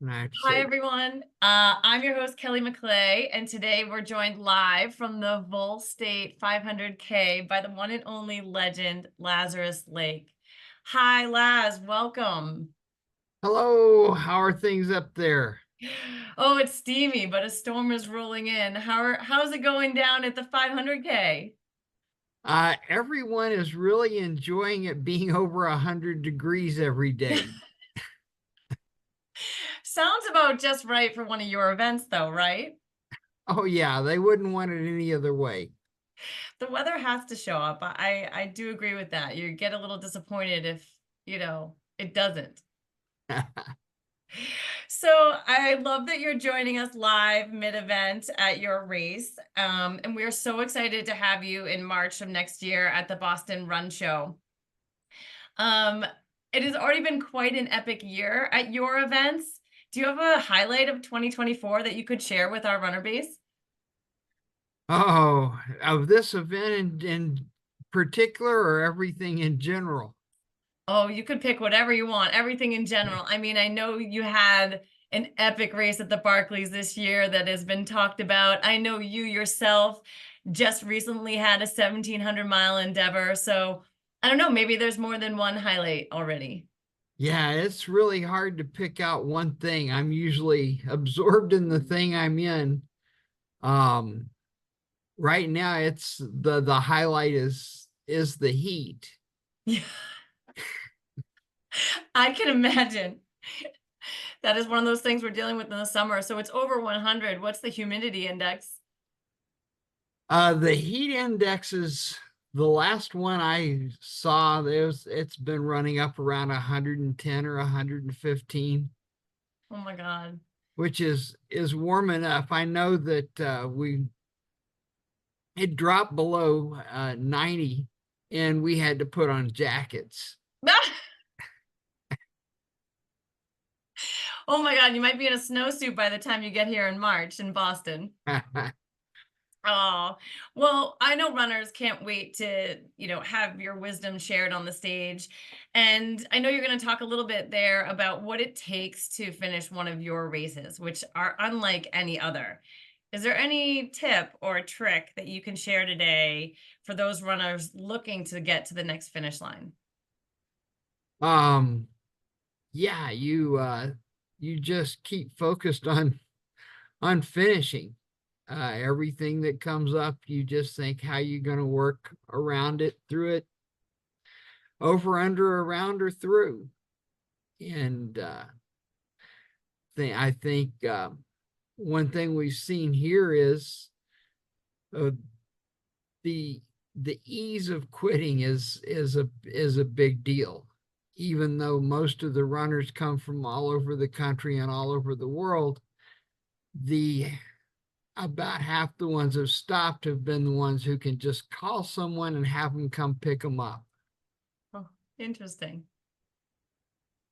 Hi, Actually. everyone. I'm your host, Kelly McLay, and today we're joined live from the Vol State 500K by the one and only legend, Lazarus Lake. Hi, Laz. Welcome. Hello, how are things up there? Oh, it's steamy, but a storm is rolling in. How's it going down at the 500K? Everyone is really enjoying it being over 100 degrees every day. Sounds about just right for one of your events, though, right? Oh, yeah, they wouldn't want it any other way. The weather has to show up. I do agree with that. You get a little disappointed if, it doesn't. So I love that you're joining us live mid-event at your race. And we're so excited to have you in March of next year at the Boston Run Show. Um, it has already been quite an epic year at your events. Do you have a highlight of 2024 that you could share with our runner base? Oh, of this event in particular or everything in general? Oh, you could pick whatever you want, everything in general. I mean, I know you had an epic race at the Barkleys this year that has been talked about. I know you yourself just recently had a 1,700-mile endeavor. So I don't know, maybe there's more than one highlight already. Yeah, it's really hard to pick out one thing. I'm usually absorbed in the thing I'm in. Um, right now it's the highlight is the heat. Yeah, I can imagine. That is one of those things we're dealing with in the summer. So it's over 100. What's the humidity index? The heat index is the last one I saw. It's been running up around 110 or 115, Oh my God. which is warm enough. I know that we it dropped below 90, and we had to put on jackets. Oh my God, you might be in a snowsuit by the time you get here in March in Boston. Oh, well, I know runners can't wait to, have your wisdom shared on the stage. And I know you're going to talk a little bit there about what it takes to finish one of your races, which are unlike any other. Is there any tip or trick that you can share today for those runners looking to get to the next finish line? um, yeah, you just keep focused on finishing. Everything that comes up, you just think how you going to work around it, through it, over, under, around, or through. And I think one thing we've seen here is uh, the the ease of quitting is a big deal. Even though most of the runners come from all over the country and all over the world, the about half the ones who've stopped have been the ones who can just call someone and have them come pick them up. Oh, interesting.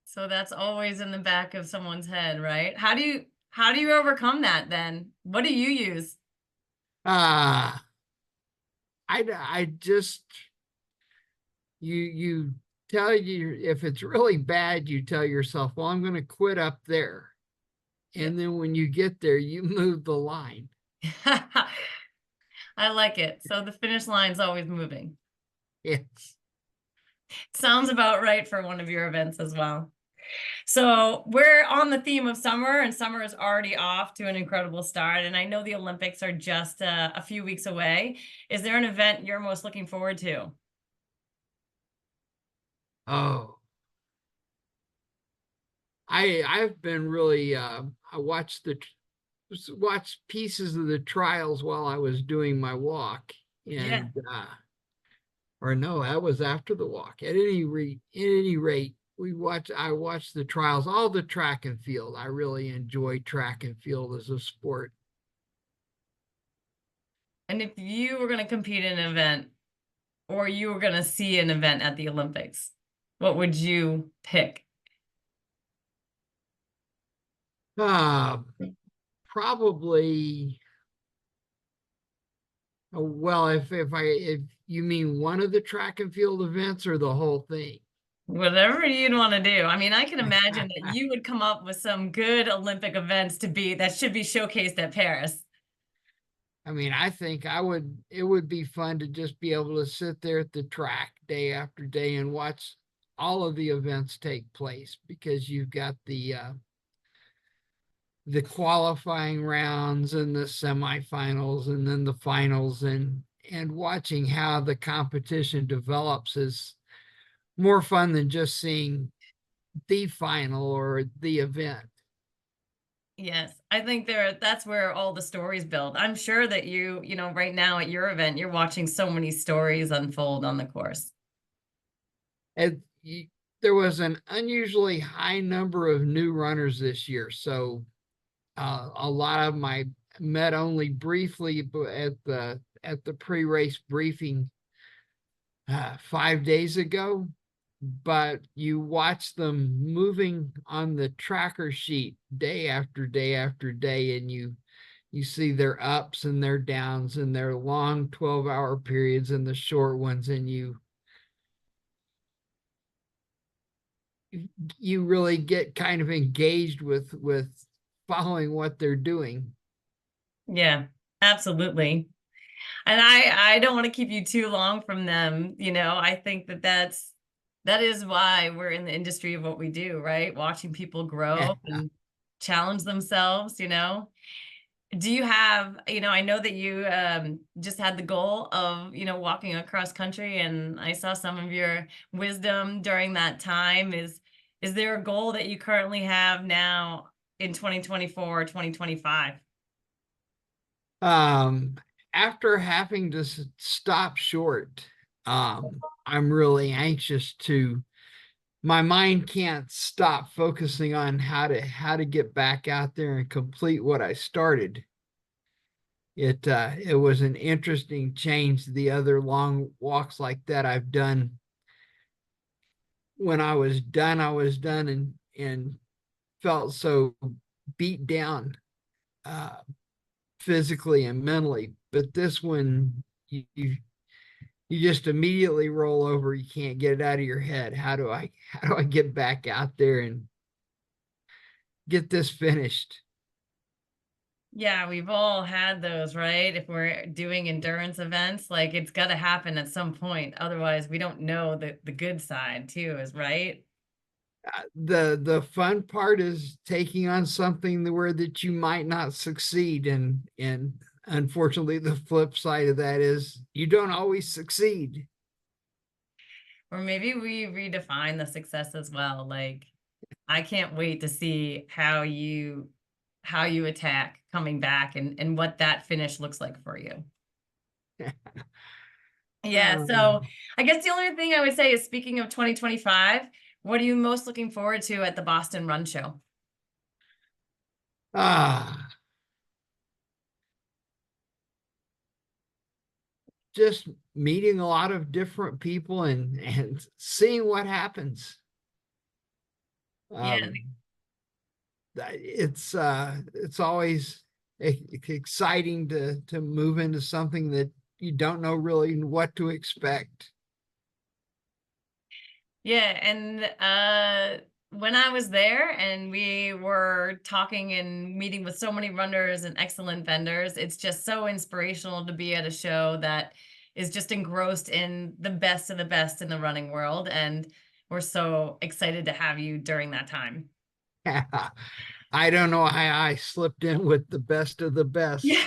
So that's always in the back of someone's head, right? How do you overcome that then? What do you use? Uh, I just you tell you if it's really bad, you tell yourself, well, I'm going to quit up there. Yeah. And then when you get there, you move the line. I like it. So the finish line's always moving. Yes. Sounds about right for one of your events as well. So we're on the theme of summer, and summer is already off to an incredible start. And I know the Olympics are just a few weeks away. Is there an event you're most looking forward to? Oh, I've been really I watched pieces of the trials while I was doing my walk, Yeah. and or no, that was after the walk. At any rate, I watched the trials, all the track and field. I really enjoy track and field as a sport. And if you were going to compete in an event or you were going to see an event at the Olympics, what would you pick? Uh, Probably. Well, if you mean one of the track and field events or the whole thing. Whatever you'd want to do. I mean, I can imagine that you would come up with some good Olympic events that should be showcased at Paris. I mean, I think it would be fun to just be able to sit there at the track day after day and watch all of the events take place, because you've got the qualifying rounds and the semifinals and then the finals, and watching how the competition develops is more fun than just seeing the final or the event. Yes, I think that's where all the stories build. I'm sure that right now at your event, you're watching so many stories unfold on the course. And there was an unusually high number of new runners this year, so a lot of them I met only briefly at the pre-race briefing 5 days ago, but you watch them moving on the tracker sheet day after day after day, and you see their ups and their downs and their long 12-hour periods and the short ones, and you really get kind of engaged with following what they're doing. Yeah, absolutely. And I don't want to keep you too long from them. I think that is why we're in the industry of what we do, right? Watching people grow and challenge themselves. Do you have, I know that you just had the goal of, walking across country, and I saw some of your wisdom during that time. Is there a goal that you currently have now in 2024 or 2025? Um, After having to stop short, I'm really anxious to. My mind can't stop focusing on how to get back out there and complete what I started. It was an interesting change. The other long walks like that I've done. When I was done and felt so beat down, uh, physically and mentally. But this one, you just immediately roll over. You can't get it out of your head. How do I get back out there and get this finished? Yeah, we've all had those, right? If we're doing endurance events, like it's got to happen at some point. Otherwise, we don't know the good side too, is right. The fun part is taking on something where that you might not succeed, and unfortunately the flip side of that is you don't always succeed. Or maybe we redefine the success as well. Like, I can't wait to see how you attack coming back and what that finish looks like for you. Yeah, so um, I guess the only thing I would say is, speaking of 2025, what are you most looking forward to at the Boston Run Show? ah just meeting a lot of different people and seeing what happens. Yeah, um it's always exciting to move into something that you don't know really what to expect. yeah, and when I was there and we were talking and meeting with so many runners and excellent vendors, it's just so inspirational to be at a show that is just engrossed in the best of the best in the running world. And we're so excited to have you during that time. I don't know how I slipped in with the best of the best. Yeah,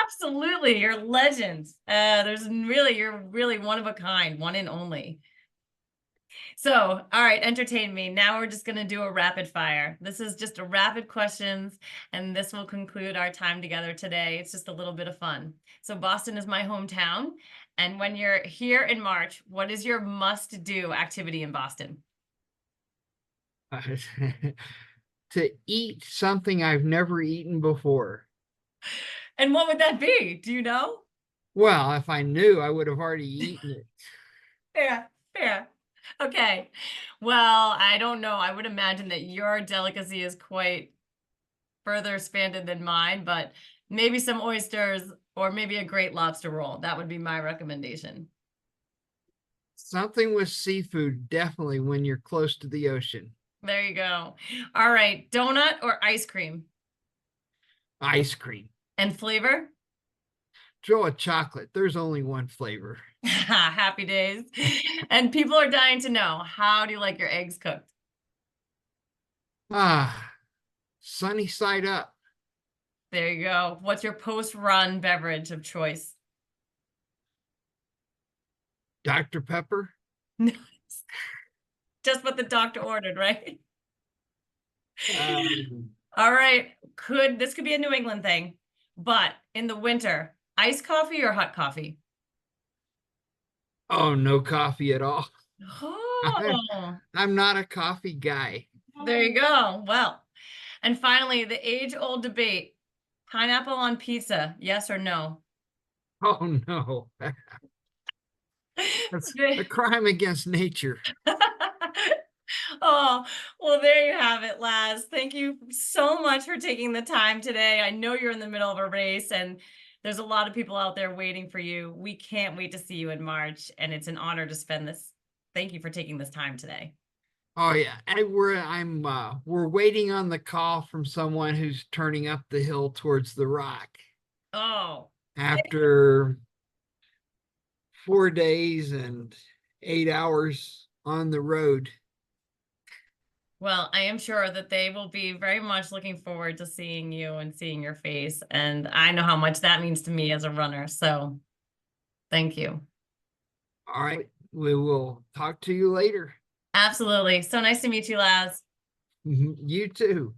absolutely. You're legends. You're really one of a kind, one and only. So, all right, entertain me. Now we're just going to do a rapid fire. This is just a rapid questions, and this will conclude our time together today. It's just a little bit of fun. So, Boston is my hometown. And when you're here in March, what is your must-do activity in Boston? To eat something I've never eaten before. And what would that be? Do you know? Well, if I knew, I would have already eaten it. Yeah, fair. Okay. Well, I don't know. I would imagine that your delicacy is quite further expanded than mine, but maybe some oysters or maybe a great lobster roll. That would be my recommendation. Something with seafood, definitely when you're close to the ocean. There you go. All right, donut or ice cream? Ice cream. And flavor? Throw a chocolate. There's only one flavor. Happy days. And people are dying to know, how do you like your eggs cooked? Ah, sunny side up. There you go. What's your post-run beverage of choice? Dr. Pepper. Just what the doctor ordered, right? Um, All right. This could be a New England thing, but in the winter, iced coffee or hot coffee? oh, no coffee at all. Oh, I'm not a coffee guy. there you go. Well, and finally, the age-old debate, pineapple on pizza, yes or no? Oh no. That's a crime against nature. Oh, well, there you have it, Laz. Thank you so much for taking the time today. I know you're in the middle of a race and there's a lot of people out there waiting for you. We can't wait to see you in March, and it's an honor to spend this. Thank you for taking this time today. Oh yeah. And we're waiting on the call from someone who's turning up the hill towards the rock Oh, after 4 days and 8 hours on the road. well, I am sure that they will be very much looking forward to seeing you and seeing your face. And I know how much that means to me as a runner. So thank you. All right. We will talk to you later. Absolutely. So nice to meet you, Laz. You too.